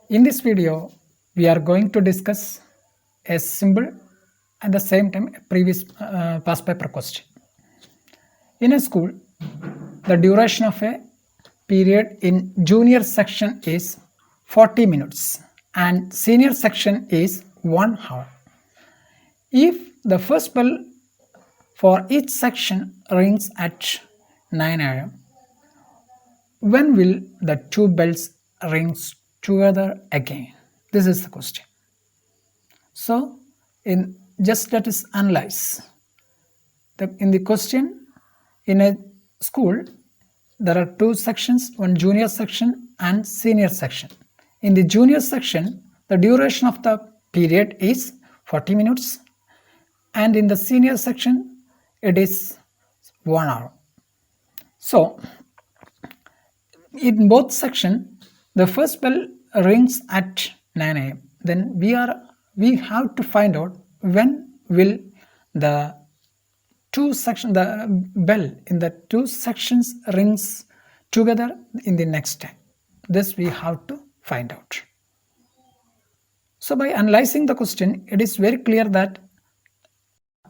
In this video, we are going to discuss a simple at the same time previous past paper question. In a school, the duration of a period in junior section is 40 minutes and senior section is 1 hour. If the first bell for each section rings at 9 am, when will the two bells ring together again? This is the question. So, just let us analyze. In the question, in a school, there are two sections, one junior section and senior section. In the junior section, the duration of the period is 40 minutes, and in the senior section, it is 1 hour. So, in both sections, the first bell rings at 9 am. Then we have to find out when will the bell in the two sections rings together in the next time. This we have to find out. So by analyzing the question, it is very clear that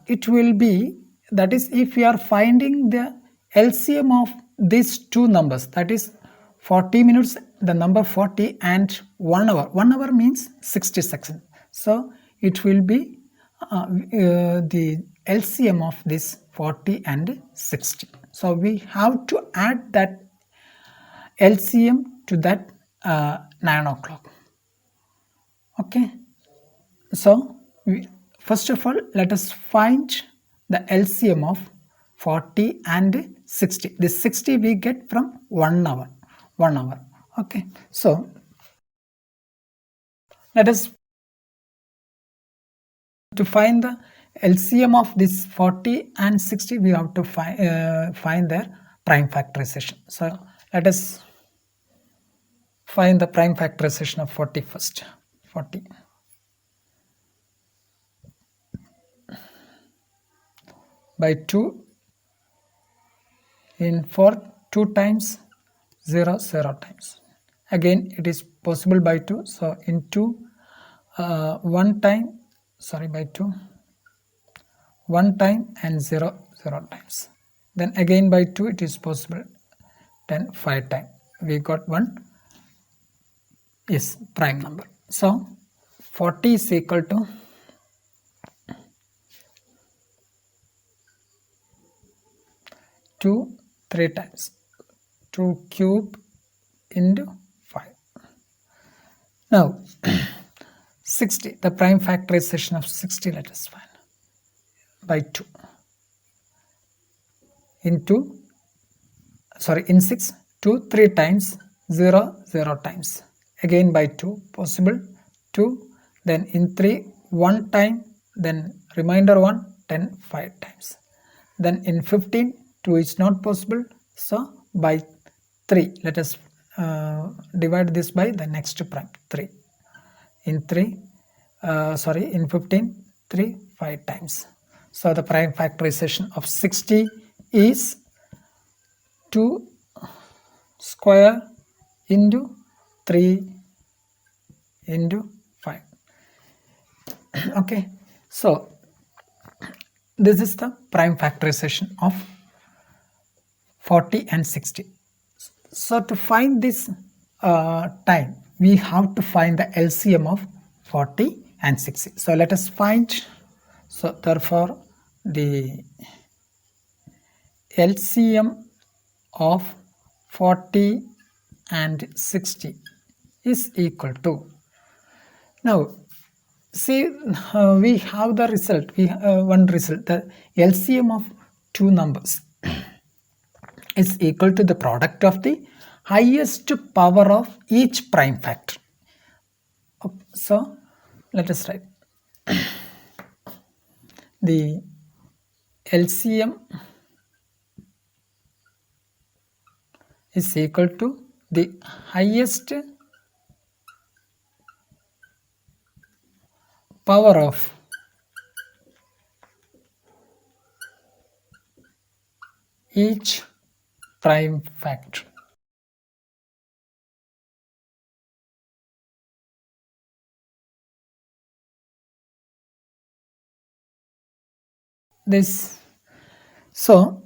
it will be, that is, if we are finding the LCM of these two numbers, that is 40 minutes, the number 40, and 1 hour. 1 hour means 60 seconds. So it will be the LCM of this 40 and 60. So we have to add that LCM to that 9 o'clock. Okay. So first of all, let us find the LCM of 40 and 60. This 60 we get from 1 hour. 1 hour. Okay. So let us to find the LCM of this 40 and 60. We have to find their prime factorization. So let us find the prime factorization of 40 first. 40 by 2 in 4, 2 times 0, 0 times. Again it is possible by 2. So in 2, 1 time, sorry, by 2, 1 time and 0, 0 times. Then again by 2 it is possible, 10, 5 times. We got one is prime number. So 40 is equal to 2 3 times, 2 cube into 5. Now 60, the prime factorization of 60, let us find, by 2 into, sorry, in 6, 2 3 times, 0 0 times, again by 2, possible 2, then in 3 1 time, then remainder 1, 10 5 times, then in 15 2 is not possible, so by 3 let us divide this by the next prime, 3, in 3 in 15 3 5 times. So the prime factorization of 60 is 2 square into 3 into 5. Okay, so this is the prime factorization of 40 and 60. So to find this time, we have to find the LCM of 40 and 60. So let us find, so therefore the LCM of 40 and 60 is equal to, now see, we have the result, one result, the LCM of two numbers is equal to the product of the highest power of each prime factor. So let us write the LCM is equal to the highest power of each prime factor. this. So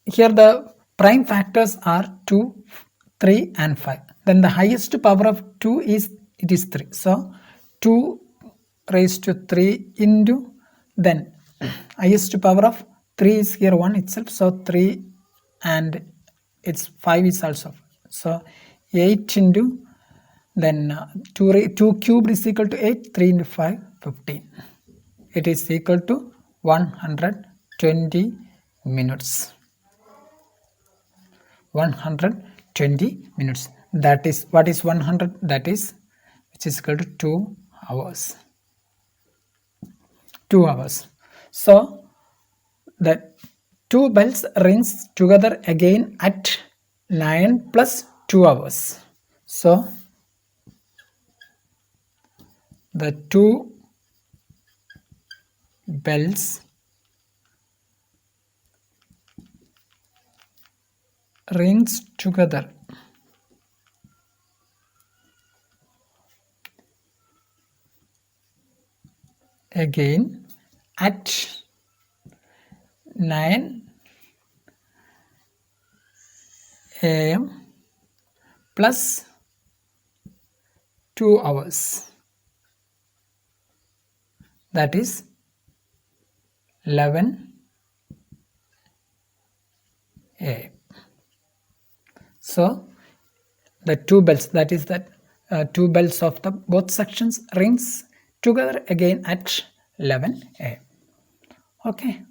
here the prime factors are 2, 3 and 5. Then the highest power of 2 is 3. So 2 raised to 3 into, then highest power of 3 is here 1 itself, so 3 and its 5 is also, so 8 into, then 2 cubed is equal to 8, 3 into 5, 15. It is equal to 120 minutes. 120 minutes. That is, what is 100? That is, which is equal to 2 hours. 2 hours. So the 2 bells rings together again at 9 plus 2 hours. So the 2 bells rings together again at 9 a.m. plus 2 hours. That is 11 a.m. So the 2 bells, that is that 2 bells of the both sections rings together again at 11 a.m. Okay.